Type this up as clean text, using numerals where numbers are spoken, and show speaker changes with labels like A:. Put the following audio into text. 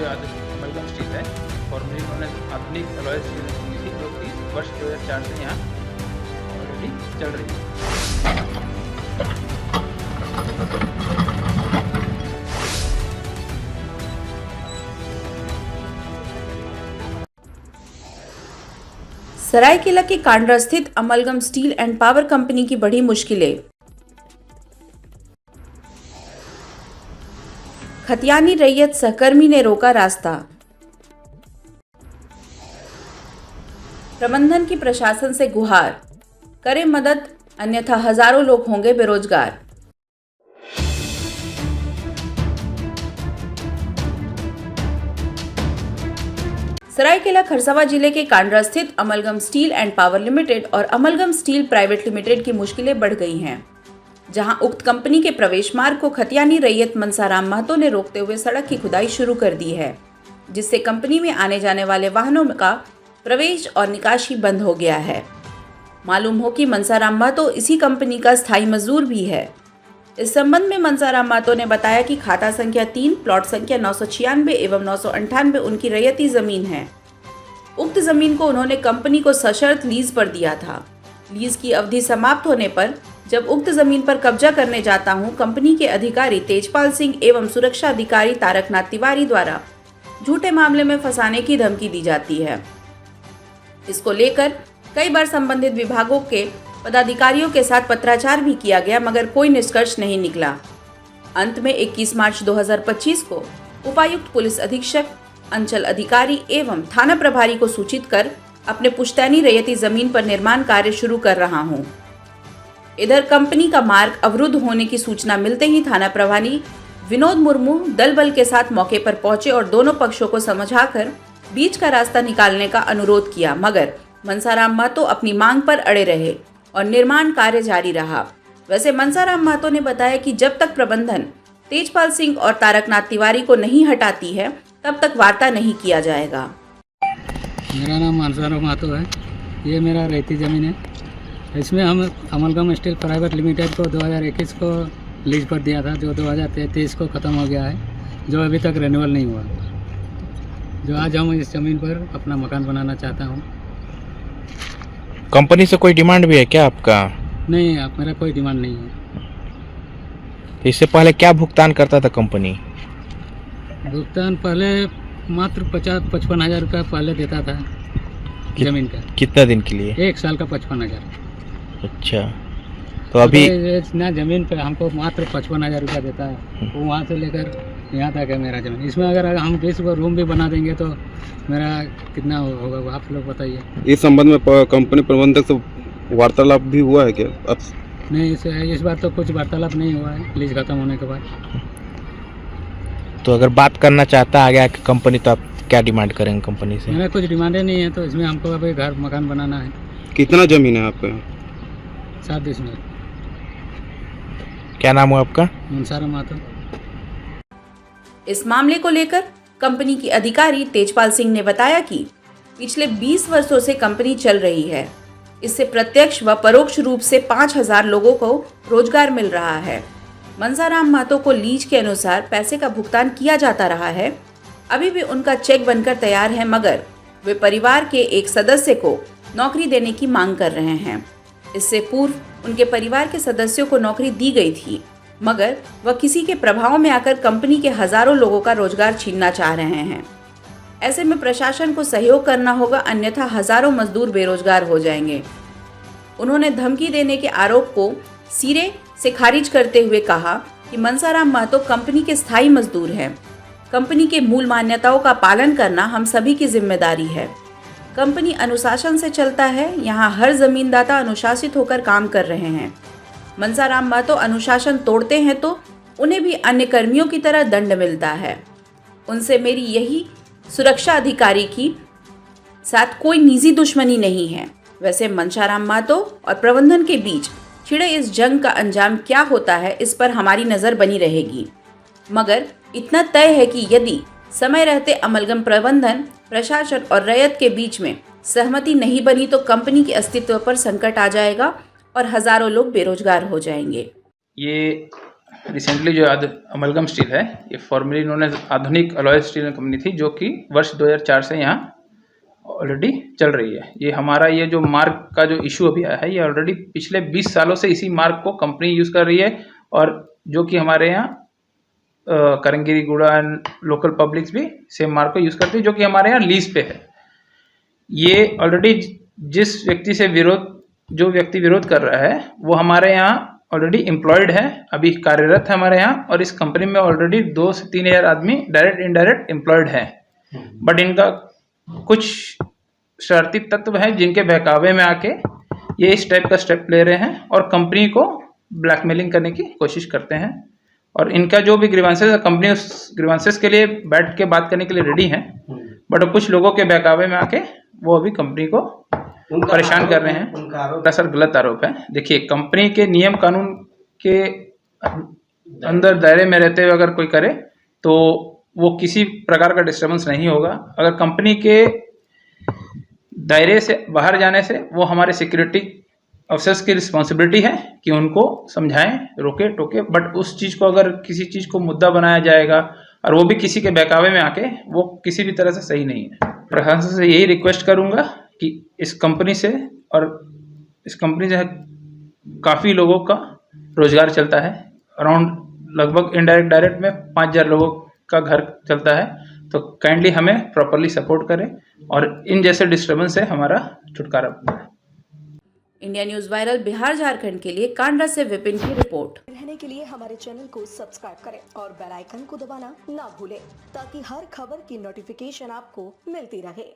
A: जो amalgam steel है, formally उन्होंने आधुनिक अलॉय स्टील की थी, जो कि वर्ष 2004 से यहाँ ऑलरेडी चल रही है।
B: सरायकेला के कांड्रा स्थित amalgam steel and power company की बढ़ी मुश्किलें। खतियानी रैयत सहकर्मी ने रोका रास्ता। प्रबंधन की प्रशासन से गुहार, करें मदद अन्यथा हजारों लोग होंगे बेरोजगार। सरायकेला खरसावां जिले के कांड्रा स्थित amalgam steel and power limited और अमलगम स्टील प्राइवेट लिमिटेड की मुश्किलें बढ़ गई हैं, जहां उक्त कंपनी के प्रवेश मार्ग को खतियानी रैयत मनसाराम महतो ने रोकते हुए सड़क की खुदाई शुरू कर दी है, जिससे कंपनी में आने जाने वाले वाहनों का प्रवेश और निकासी बंद हो गया है। मालूम हो कि मनसाराम महतो इसी कंपनी का स्थायी मजदूर भी है। इस संबंध में मनसाराम महतो ने बताया कि खाता संख्या 3, प्लॉट संख्या 996 एवं 998 उनकी रैयती जमीन है। उक्त जमीन को उन्होंने कंपनी को सशर्त लीज पर दिया था। लीज की अवधि समाप्त होने पर जब उक्त जमीन पर कब्जा करने जाता हूं, कंपनी के अधिकारी तेजपाल सिंह एवं सुरक्षा अधिकारी तारकनाथ तिवारी द्वारा झूठे मामले में फंसाने की धमकी दी जाती है। इसको लेकर कई बार संबंधित विभागों के पदाधिकारियों के साथ पत्राचार भी किया गया, मगर कोई निष्कर्ष नहीं निकला। अंत में 21 मार्च 2025 को उपायुक्त पुलिस अधीक्षक, अंचल अधिकारी एवं थाना प्रभारी को सूचित कर अपने पुश्तैनी रैयती जमीन पर निर्माण कार्य शुरू कर रहा हूं। इधर कंपनी का मार्ग अवरुद्ध होने की सूचना मिलते ही थाना प्रभारी विनोद मुर्मू दल बल के साथ मौके पर पहुंचे और दोनों पक्षों को समझाकर बीच का रास्ता निकालने का अनुरोध किया, मगर मनसाराम महतो अपनी मांग पर अड़े रहे और निर्माण कार्य जारी रहा। वैसे मनसाराम महतो ने बताया कि जब तक प्रबंधन तेजपाल सिंह और तारकनाथ तिवारी को नहीं हटाती है, तब तक वार्ता नहीं किया जाएगा।
C: मेरा नाम मनसाराम महतो है। ये मेरा रैयती ज़मीन है। इसमें हम अमलगम स्टील प्राइवेट लिमिटेड को 2021 को लीज पर दिया था, जो 2023 को ख़त्म हो गया है, जो अभी तक रिन्यूअल नहीं हुआ। जो आज हम इस ज़मीन पर अपना मकान बनाना चाहता हूँ।
D: कंपनी से कोई डिमांड भी है क्या आपका?
C: नहीं, आप मेरा कोई डिमांड नहीं है।
D: इससे पहले क्या भुगतान करता था कंपनी?
C: भुगतान पहले मात्र 50-55 हज़ार रुपया पहले देता था ज़मीन का।
D: कितना दिन के लिए?
C: 1 साल का 55 हज़ार।
D: अच्छा, तो अभी
C: ना ज़मीन पे हमको मात्र 55 हज़ार रुपया देता है। वो वहाँ से लेकर यहाँ तक है मेरा ज़मीन। इसमें अगर हम 20 रूम भी बना देंगे तो मेरा कितना होगा, वो आप लोग बताइए।
E: इस संबंध में कंपनी प्रबंधक से वार्तालाप भी हुआ है क्या अब?
C: नहीं, इस बार तो कुछ वार्तालाप नहीं हुआ है लीज खत्म होने के बाद।
D: तो अगर बात करना चाहता आ गया कि कंपनी, तो आप क्या डिमांड करेंगे कंपनी से?
C: मेरा कुछ डिमांडें नहीं है, तो इसमें हमको अभी घर मकान बनाना है।
E: कितना जमीन है आपका?
C: 7 डिसमिल।
D: क्या नाम है आपका?
C: मनसाराम महतो।
B: इस मामले को लेकर कंपनी की अधिकारी तेजपाल सिंह ने बताया कि पिछले 20 वर्षों से कंपनी चल रही है। इससे प्रत्यक्ष व परोक्ष रूप से 5000 लोगों को रोजगार मिल रहा है। मनसाराम महतो को लीज के अनुसार पैसे का भुगतान किया जाता रहा है। अभी भी उनका चेक बनकर तैयार है, मगर वे परिवार के एक सदस्य को नौकरी देने की मांग कर रहे हैं। इससे पूर्व उनके परिवार के सदस्यों को नौकरी दी गई थी, मगर वह किसी के प्रभाव में आकर कंपनी के हजारों लोगों का रोजगार छीनना चाह रहे हैं। ऐसे में प्रशासन को सहयोग करना होगा, अन्यथा हजारों मजदूर बेरोजगार हो जाएंगे। उन्होंने धमकी देने के आरोप को सिरे से खारिज करते हुए कहा कि मनसाराम महतो कंपनी के स्थायी मजदूर हैं। कंपनी के मूल मान्यताओं का पालन करना हम सभी की जिम्मेदारी है। कंपनी अनुशासन से चलता है, यहाँ हर जमींदाता अनुशासित होकर काम कर रहे हैं। मनसाराम महतो अनुशासन तोड़ते हैं तो उन्हें भी अन्य कर्मियों की तरह दंड मिलता है। उनसे मेरी यही सुरक्षा अधिकारी की साथ कोई निजी दुश्मनी नहीं है। वैसे मनसाराम महतो और प्रबंधन के बीच छिड़े इस जंग का अंजाम क्या होता है, इस पर हमारी नज़र बनी रहेगी। मगर इतना तय है कि यदि समय रहते अमलगम प्रबंधन, प्रशासन और रैयत के बीच में सहमति नहीं बनी तो कंपनी के अस्तित्व पर संकट आ जाएगा और हजारों लोग बेरोजगार हो जाएंगे।
A: ये रिसेंटली जो अमलगम स्टील है, ये फॉर्मली नोन एज आधुनिक अलॉय स्टील कंपनी थी, जो कि वर्ष 2004 से यहाँ ऑलरेडी चल रही है। ये हमारा ये जो मार्क का जो इशू अभी आया है, ये ऑलरेडी पिछले 20 सालों से इसी मार्क को कंपनी यूज़ कर रही है, और जो कि हमारे यहाँ करंगिरी गुड़ा एंड लोकल पब्लिक्स भी सेम मार्क को यूज़ करती है, जो कि हमारे यहाँ लीज पे है। ये ऑलरेडी जिस व्यक्ति से जो व्यक्ति विरोध कर रहा है, वो हमारे यहाँ ऑलरेडी एम्प्लॉयड है, अभी कार्यरत है हमारे यहाँ, और इस कंपनी में ऑलरेडी 2 से 3 हज़ार आदमी डायरेक्ट इनडायरेक्ट एम्प्लॉयड है। बट इनका कुछ शरारती तत्व हैं जिनके बहकावे में आके ये इस टाइप का स्टेप ले रहे हैं और कंपनी को ब्लैकमेलिंग करने की कोशिश करते हैं। और इनका जो भी ग्रीवांसेस है, कंपनी उस ग्रीवांसेस के लिए बैठ के बात करने के लिए रेडी है, बट कुछ लोगों के बहकावे में आके वो अभी कंपनी को परेशान कर रहे हैं। उनका सर गलत आरोप है। देखिए, कंपनी के नियम कानून के अंदर दायरे में रहते हुए अगर कोई करे तो वो किसी प्रकार का डिस्टर्बेंस नहीं होगा। अगर कंपनी के दायरे से बाहर जाने से वो हमारे सिक्योरिटी ऑफिसर्स की रिस्पॉन्सिबिलिटी है कि उनको समझाएं, रोके टोके, बट उस चीज़ को अगर किसी चीज़ को मुद्दा बनाया जाएगा और वो भी किसी के बहकावे में आके, वो किसी भी तरह से सही नहीं है। प्रशासन से यही रिक्वेस्ट करूंगा कि इस कंपनी से काफ़ी लोगों का रोजगार चलता है, अराउंड लगभग इनडायरेक्ट डायरेक्ट में 5000 लोगों का घर चलता है। तो काइंडली हमें प्रॉपरली सपोर्ट करें और इन जैसे डिस्टर्बेंस से हमारा छुटकारा पाए।
B: India news viral Bihar Jharkhand के लिए कांडा से विपिन की रिपोर्ट।
F: रहने के लिए हमारे चैनल को सब्सक्राइब करें और बेल आइकन को दबाना ना भूलें, ताकि हर खबर की नोटिफिकेशन आपको मिलती रहे।